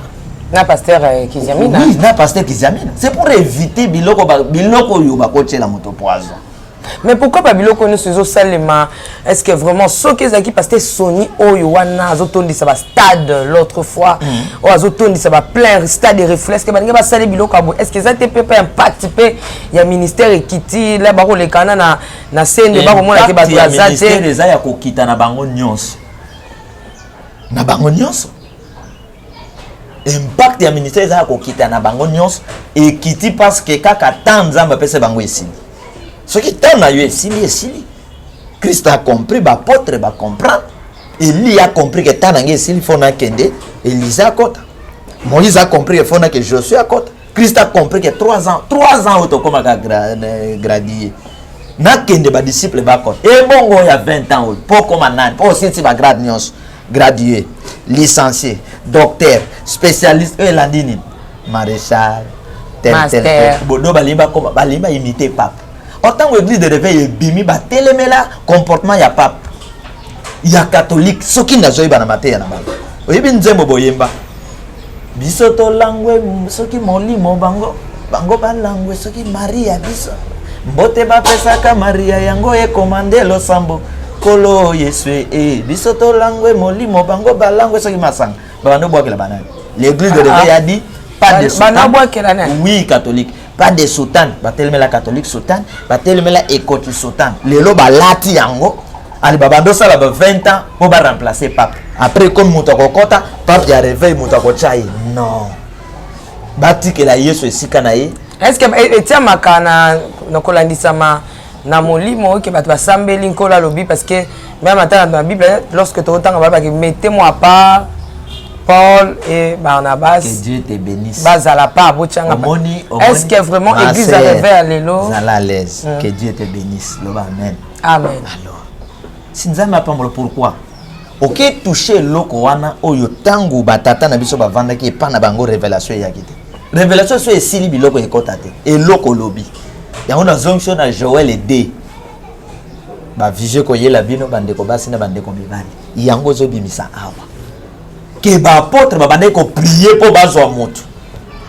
B: Na pasteur Kizamina.
A: Oui, na pasteur Kizamina. C'est pour éviter biloko yo ba koche la moto poison.
B: Mais pourquoi pas biloko nous sur Salema? Est-ce que vraiment ce que zaki pasteur Sony oyo wana azotondi ça va stade l'autre fois ou azotondi ça va plein stade de réflexe que baninga ba sale biloko abo est-ce que ça te peut pas participer ya ministère ekiti là ba ko le kana na scène ba ko mona ke ba
A: ya ministère eza ya kokita na bango nyonso impact ya ministère eza ya kokita na bango nyonso ekiti parce que kaka tanzamba pese bango esili. Ce qui t'en a eu ici. Christ a compris, l'apôtre va comprendre. Élie a compris que t'en a eu ici, il faut na kende. Élise a côté. Moïse a compris que faut na que Josué a côté. Christ a compris que 3 ans auto comme gradier. Na kende ba disciple ba côté. Et bon il y a 20 ans pour comme nan, pour aussi ba grade nyos, gradué, licencié, docteur, spécialiste et landini, maréchal, tel. Bodo balimba imiter pape. Autant que l'église de réveil est bimi, ba telemela comportement ya pape. Ya catholique, ce qui n'a jamais banamate ya nabalo. Oyebi nzembo boyemba. Bisoto langwe, ce qui moli mo bango ba langwe, ce qui Maria biso. Mbote ba pesaka Maria yango e commandé lo sambo. Kolo Yesue e bisoto langwe moli mo bango ba langwe ce qui masang. Ba no boa que la banane. L'église de réveil a dit pas de soutane. Oui, catholique. Pas de soutane, batelme la catholique soutane, batelme la écoti soutane. Lelo balati yango, ali babando sala ba 20 ans pour ba remplacer pape. Après comme mutako kota, pape ya réveil mutako chai. Non. Bati que la Yesu esika na ye.
B: Est-ce que etia makana na kolandisa na molimo que bato basambeli nkola lobi parce que même dans la Bible lorsque tu entends ba mettez-moi à part Paul et Barnabas.
A: Que Dieu te bénisse.
B: Est-ce que vraiment l'église a réveillé à l'élo?
A: À l'aise. Que Dieu te bénisse. Amen.
B: Amen.
A: Alors, si nous avons pas pourquoi? Ok, toucher l'oko wana oyo tangu batata na biso bavanda ki pa na bango révélation ya kite. Révélation so esili biloko ekotate. Et loko lobi. Ya ona zonction na Joël et D. Ba vije ko yela bino bandeko basi na bandeko mibali. Yango zo bimisa awa. Que ba apôtre ba bande ko prier pour bazwa moto.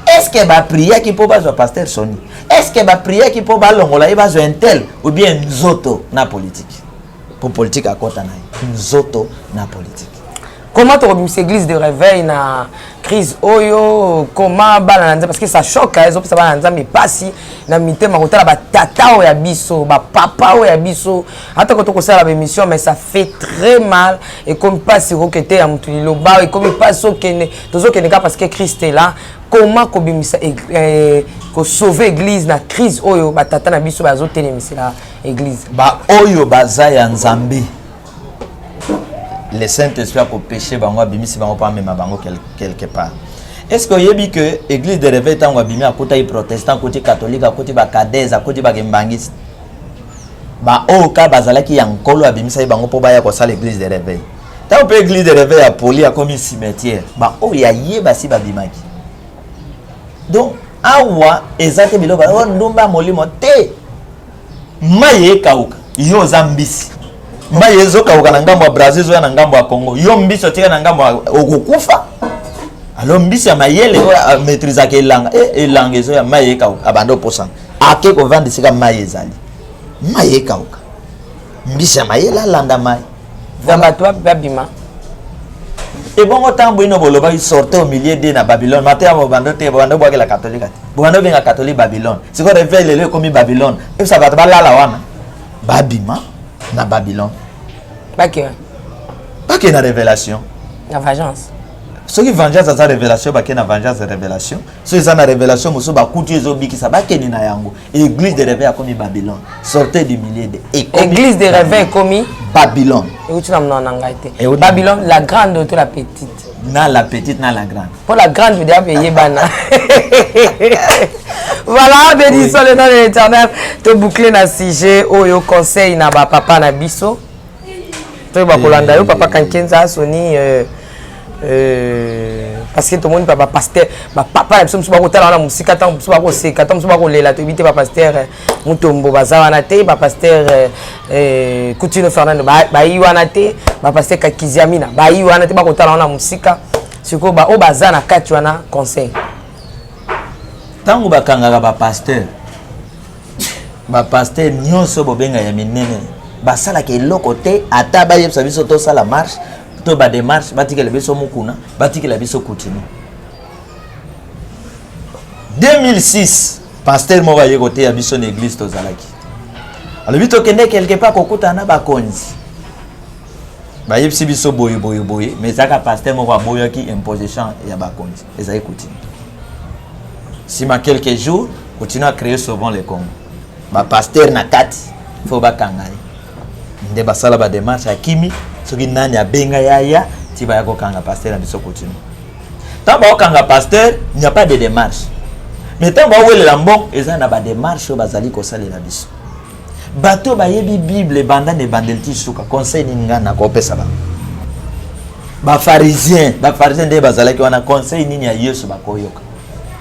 A: Est-ce que ba prier qui pour bazwa pasteur Sony? Est-ce que ba prier qui pour ba longola e bazwa intel ou bien nzoto na politique? Pour politique à kota na nzoto na politique.
B: Comment tu as église de réveil na crise oyo comment balanza parce que ça choque les autres ça balanza mais pas si na mitema kotala ba tata o ya biso ba papa o ya biso hata ko to sala ba émission mais ça fait très mal et comme pas si roqueté ya mutulilo ba et comme pas so kene tozo kene parce que Christ est là comment ko bimisa ko sauver église na crise oyo ba tata na biso ba zo telemisa la église
A: ba oyo baza ya nzambe. Le Saint-Esprit a péché bango bimisi bango pas même bango quelque part. Est-ce que vous dit que l'église de réveil tango bimi à côté protestant, côté catholique, à côté ba cadets, à côté ba gembangis. Ba oka bazala ki yankolo abimisa bango po ba ya ko sala l'église de réveil. Tant que l'église de réveil a poli a comme un cimetière. Ba o ya yeba si ba bimaki. Donc awa ezate bilo ba ndumba molimo te. Maye kauka yo zambisi. mai ezokauka na ngambo ya Brazil zoya na ngambo ya Congo yo mbisi otika na ngambo okokufa alors mbisi ya mayele oyo maîtrisaka elanga ezoya mai ekauka abanda oposana ake kovanda esika mai ezali mai ekauka mbisi ya mayele alanda mai
B: bato babima
A: ebongo ntango ino bolobaki sorte au milieu de na Babylone mateya bobando te bobando bwakela katolika te bobando benga catholique Babylone siko réveil lelo ekomi Babylone epesa bato balala wana babima na Babylone bake na révélation
B: na vengeance
A: soki vengeance aza révélation bake na vengeance révélation so eza na révélation mosusu bakutu ezobikisa bakeni na yango église de réveil akomi Babylone sortez du milieu de
B: église de réveil ekomi
A: Babylone
B: euti na mona na ngai te Babylone la grande ou la petite
A: na la petite na la grande
B: pour la grande veut dire yebana voilà bénissons le nom de l'Éternel to boucler na sujet oyo conseil na ba papa na biso to ba kolanda yo papa Kankenza Soni parce que tout le monde papa pasteur papa na biso musu ba kotala na musika ta musu ba koseka ta musu ba kolela to bité papa pasteur Mutombo bazawana te papa pasteur Coutinho Fernando ba yiwana te papa pasteur Kakiziamina ba yiwana te ba kotala na musika siko ba o bazana kati wana conseil
A: tango bakangaka bapasteur nyonso bobenga ya minene basalaka eloko te ata bayebisa biso tosala marche to badémarche batikela biso mokuna batikela biso Coutinho 2006 pasteur moko aye koteya biso na église tozalaki alobi tokende quelque part kokutana na bakonzi bayebisi biso boye mais ezaka pasteur moko aboyaki imposition ya bakonzi ezali Coutinho. Sima quelques jours, continue à créer souvent les Congo. Ba pasteur na kati, faut ba kangai. Nde basala ba démarche à Kimi, soki nani a benga ya ti ba yako kanga pasteur na biso continue. Tant ba kanga pasteur, il n'y a pas de démarche. Mais tant ba wele lambon, eza na ba démarche bazali ko sala la biso. Bato ba yebi Bible banda ne bandelti suka conseil ni ngana ko pesa ba. Ba pharisien nde bazalaki wana conseil nini ya Yesu ba koyoka.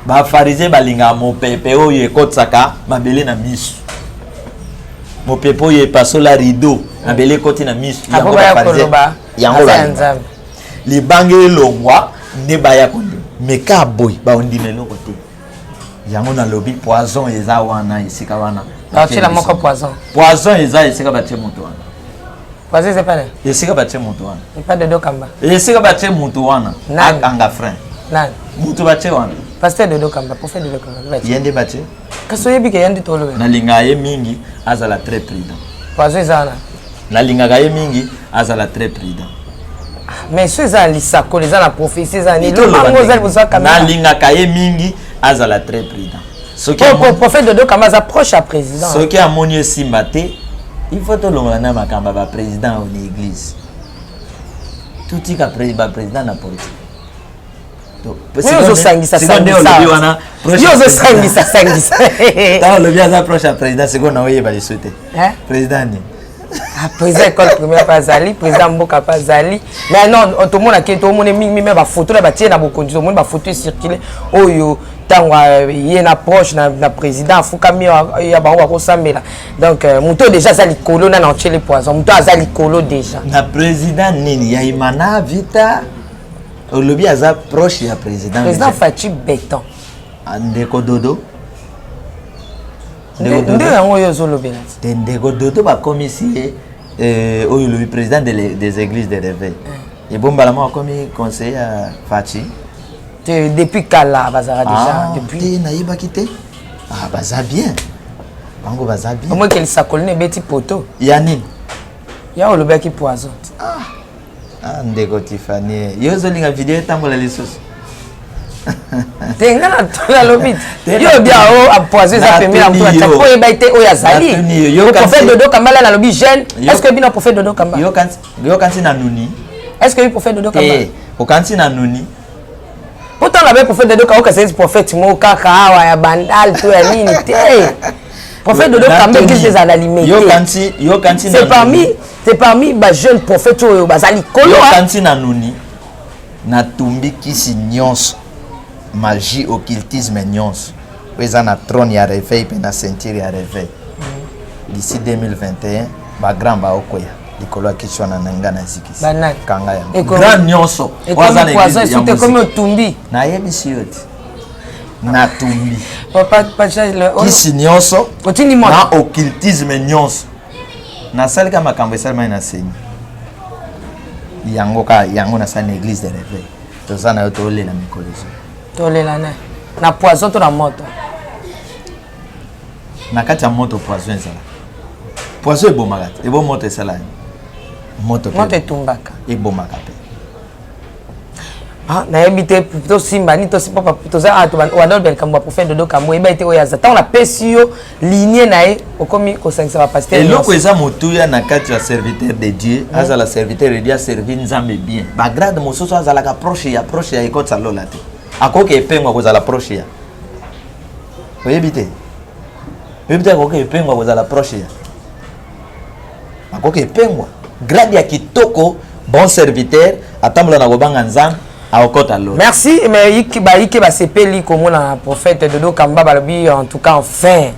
A: Ba pharisien balinga mopepe oyo ekotsaka mabele na misu mopepe oyo epasola rideau mabele ekoti na misu yango ba pharisien yango ba libange elongwa nde baya kondi meka boy ba ondime loko te yango na lobi poison eza wana esika wana
B: baotila moko
A: poison eza esika batie moto wana
B: poison c'est pas
A: esika batie moto wana
B: pas de dokamba
A: esika batie moto wana akanga frein
B: nani
A: moto batie wana
B: pasteur de dokamba prophète de dokamba
A: yende batie
B: kaso yebi ke yende tolo
A: na linga ye mingi azala très prudent
B: poison ezana
A: na linga ye mingi azala très prudent
B: mais ceux za lisako les na prophétie za ni lo bango za bosa kamera
A: na linga ye mingi azala très prudent
B: soki prophète de dokamba za proche à président
A: soki amoni simba te il faut to longola na makamba ba président au église tout tika président na politique
B: yo sangisa
A: tant le bien approche à président c'est qu'on a oué ba souhaiter président ni
B: président école primaire pas zali président mboka pas zali mais non tout le monde a qui tout le monde mingi même ba photo là ba tie na bokonzi tout le monde ba photo circuler oyo tango ye na proche na président fukami ya ba ko sambela donc muto déjà za likolo na entier les poisons muto za likolo déjà
A: na président nini ya imana vita olobi aza proche ya président
B: Fatou Béton
A: ndeko dodo
B: nde yango yo zolobela
A: te ndeko dodo bakomisi oyo lobi président des églises de réveil ebombala mo akomi conseiller ya Fachi
B: depuis kala bazara déjà
A: depuis nayebaki te baza bien bango baza bien
B: moi qu'elle sakolne beti poto
A: ya nini
B: ya olobaki poison
A: ndeko Tiffany yo zolinga video etambola lisusu
B: tenga na tola lobit yo bia o apoisé za pembe na mpo ta po ebaite o ya zali le prophète Dodo Kambala na lobi jeune est-ce que bino prophète Dodo Kambala
A: yo kanti na nuni
B: est-ce que le prophète Dodo Kambala
A: o kanti na nuni
B: pourtant la prophète Dodo Kambala c'est prophète mo kaka awa ya bandal to ya nini te prophète Dodo Kambala qui des aliments
A: yo kanti
B: c'est parmi ba jeunes prophètes oyo bazali kolo
A: yo kanti na nuni na tumbi kisi nyonso magie occultisme nyonso eza na trône ya réveil pe na ceinture ya réveil d'ici 2021 ba grand ba okoya likolo kichwa na nanga na zikisi
B: Banani.
A: kanga ya
B: Et
A: grand nyonso
B: waza na poison c'était comme otumbi
A: na yebisi yote na tumbi
B: papa le
A: kisi nyonso
B: otini mo
A: na occultisme nyonso na sali kama makambo esalema na seni yango na sa na église de réveil toza na yo tolela mikolo
B: tolela na poison to na moto
A: na kati ya moto poison ezala poison ebomaka te ebo moto esalani moto
B: etumbaka
A: ebomaka pe
B: nayebi te tosimba ni tosipa toza wadol benkambo prophète dodo kambo eba ete oyo aza ntango napesi yo linie na ye okomi kosangisa bapaster
A: eloko eza motuya na kati ya serviteur de dieu azala serviteur de dieu aservi nzambe bien bagrade mosusu azalaka proche ya ekotisa lola te akoki epengwa kozala proche ya oyebi te akoki epengwa kozala proche ya akoki epengwa grade ya kitoko bon serviteur atambola na kobanga nzambe.
B: Merci, mais il va s'appeler comme un prophète de Dodo Kamba Balobi, en tout cas, enfin.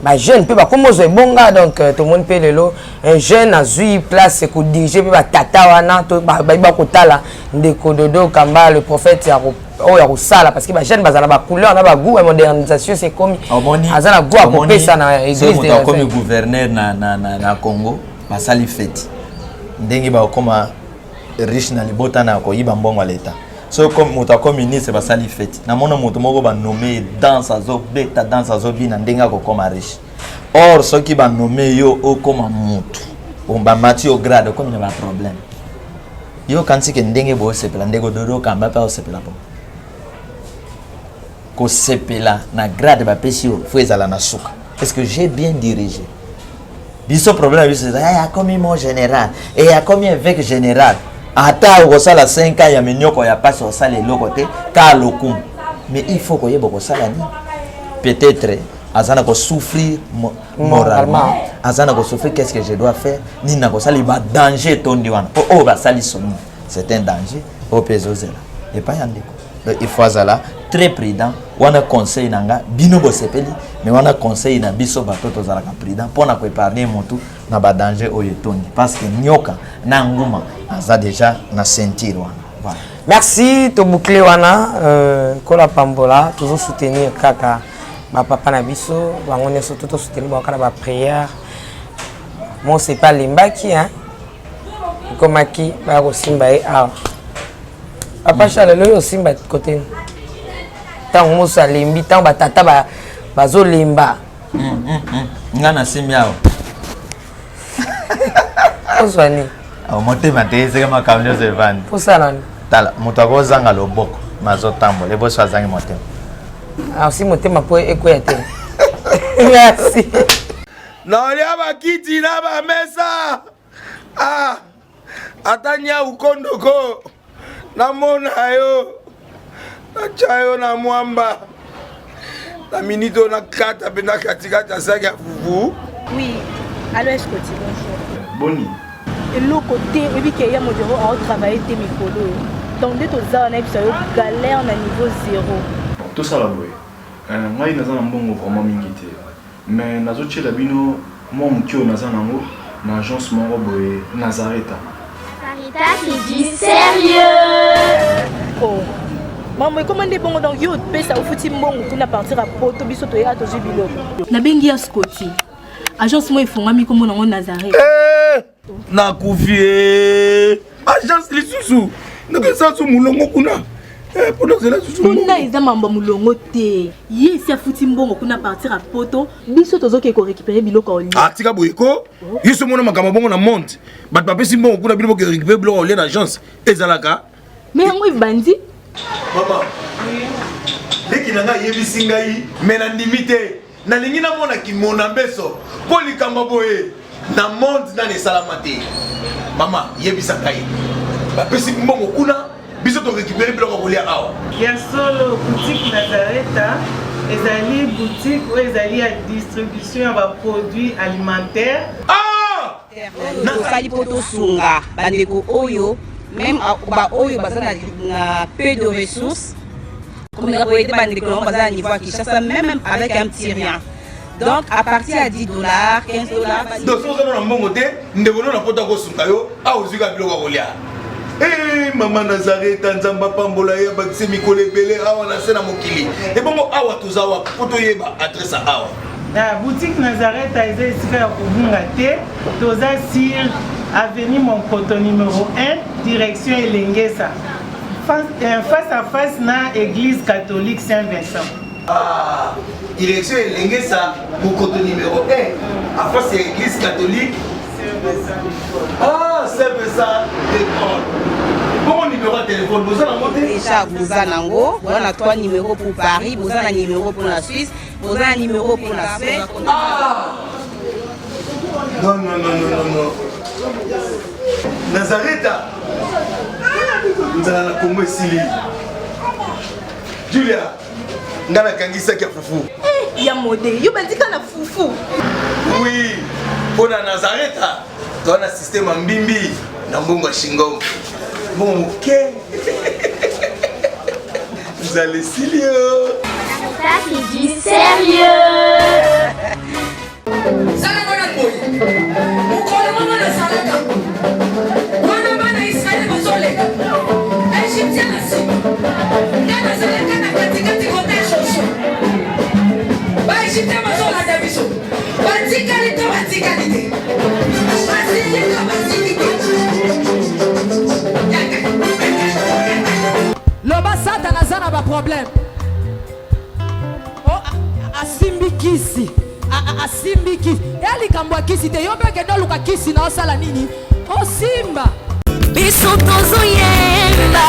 B: Ma jeune peut pas comment c'est bon gars donc tout le monde peut le lot un jeune a eu place pour diriger peut pas tata wana to ba kotala ndeko Dodo Kamba le prophète oh ya sala parce que ba jeune bazala ba couleur na ba goût et modernisation c'est comme azala goût à couper ça na église
A: de comme gouverneur na Congo ba sali fête ndenge ba koma riche na libota na ko yiba mbongo l'état. So comme moto comme ministre basali fête na mona moto moko ba nommé danse azo beta danse azo bina ndenga ko comme riche or ceux qui ba nommé yo o comme moto on ba mati au grade comme il y a problème yo kanti ke ndenge bo sepela ndeko Dodo Kamba pa o sepela po ko sepela na grade ba pesi yo faut ezala na suka est-ce que j'ai bien dirigé biso problème c'est ya comme mon général et ya comme évêque général ata okosala 5 ans ya minyoko ya passe osala eloko te ka lokum mais il faut que yebo kosala ni peut-être azana ko souffrir moralement azana ko souffrir qu'est-ce que je dois faire ni na kosala ba danger tondi wana o ba sali soni c'est un danger au pezozela et pas yandiko donc il faut azala très prudent wana conseil nanga bino bo sepeli mais wana conseil na biso batoto zala ka prudent pona ko épargner motu na ba danger oyo tondi parce que nyoka na nguma aza déjà na ceinture wana voilà.
B: Merci to boucler wana kola pambola toujours soutenir kaka ba papa na biso bango ne surtout to soutenir ba kana ba prière mon c'est pas limbaki hein comme qui ba ko simba e a papa chala lo simba côté tant mo sa limbi tant ba tata ba zo limba
A: ngana simyao
B: oswani
A: motema te c'est comme kamyo se vendre
B: pour ça non
A: tala moto akozanga loboko mazo tambola ebo so azangi motema
B: si motema po ekoya te merci
K: naolia bakiti na bamesa atanya ukondoko namona yo nachayo na mwamba na minito na kata pena katikati ya saki ya fufu.
L: Oui, alors est-ce que tu bonjour
C: Boni.
L: Et le côté, et puis qu'il y a mon bureau à travailler tes micros. Donc, dès que tu as un galère à niveau 0.
M: Tout ça, là, oui. Moi, je suis vraiment mingi. Mais je suis bino mon kyo nazanango na agence moro boye Nazareta.
N: Sarita c'est du sérieux.
L: Oh. Maman, comment est bon donc yo pesa au futi mbongo kuna partir à poto biso to ya to jibilo.
O: Na bengi ya Scotty. Agence moi ifungami comme na Nazareta.
K: Na kufie. Agence lisusu. Ndeke sansu mulongo kuna. Pour cela susu.
O: Kuna eza mambo mulongo te. Ye si afuti mbongo kuna partir à poto biso tozoke ko récupérer biloko oli.
K: Ah tika boyeko. Yeso mona makamba bongo na monte. Bat papesi mbongo kuna biloko récupérer biloko oli na agence. Ezalaka.
O: Mais yango ibandi.
K: Maman. Deki nanga yebisi ngai mena ndimite. Na lingi na mona kimona mbeso. Poli kamba boye. Na monde na ne salamate. Mama yebisa ngai. Bapesi mbongo kuna biso to récupérer biloko kolia awa.
P: Ya solo boutique Nazareta, ezali boutique ou ezali à distribution de produits alimentaires.
K: Ah!
Q: Nakali poto sunga bandeko oyo même ba oyo bazana na peu de ressources. Comme la boîte bandeko bazana niveau à Kinshasa même avec un petit rien. Donc à partir à 10 $, 15 $.
R: Donc si vous avez un bon côté, nous devons nous apporter au Sunkayo, à Ozuga Bilogolia. Eh, maman Nazareth, Tanzamba Pambola, Bakse Mikole Bele, Awa Nasena Mokili. Et bon, Awa Tuzawa, Potoyeba, adresse à Awa.
P: La boutique Nazareth a été ici à Koubungate, Toza Sir, avenue Monkoto numéro 1, direction Elengesa. Face à face na église catholique Saint-Vincent.
R: Ah, direction Elengesa, Monkoto numéro 1, à face à l'église catholique Saint-Vincent. Ah, Saint-Vincent d'école. Bon numéro de téléphone, vous avez monté
Q: déjà, vous avez on a 3 numéros pour Paris, vous avez un numéro pour la Suisse, vous avez un numéro pour la Suède.
R: Ah non, non, non, non, non, non. Nazareth, nous allons la Congo Sili. Julia, nous allons Kangisa qui a foufou.
L: Eh, ya modé, yo bandi kana foufou.
R: Oui, pour la Nazareth, tu as un système en bimbi, dans Bongo Shingom. Bon, ok. Vous allez Silio.
N: Ça c'est du sérieux.
S: Lobasata nazana ba problème. Oh asimbi kisi. Asimbi kisi. Yali kambwa kisi te yobe ke doluka kisi na osala nini? Oh simba.
D: Biso tozo yemba.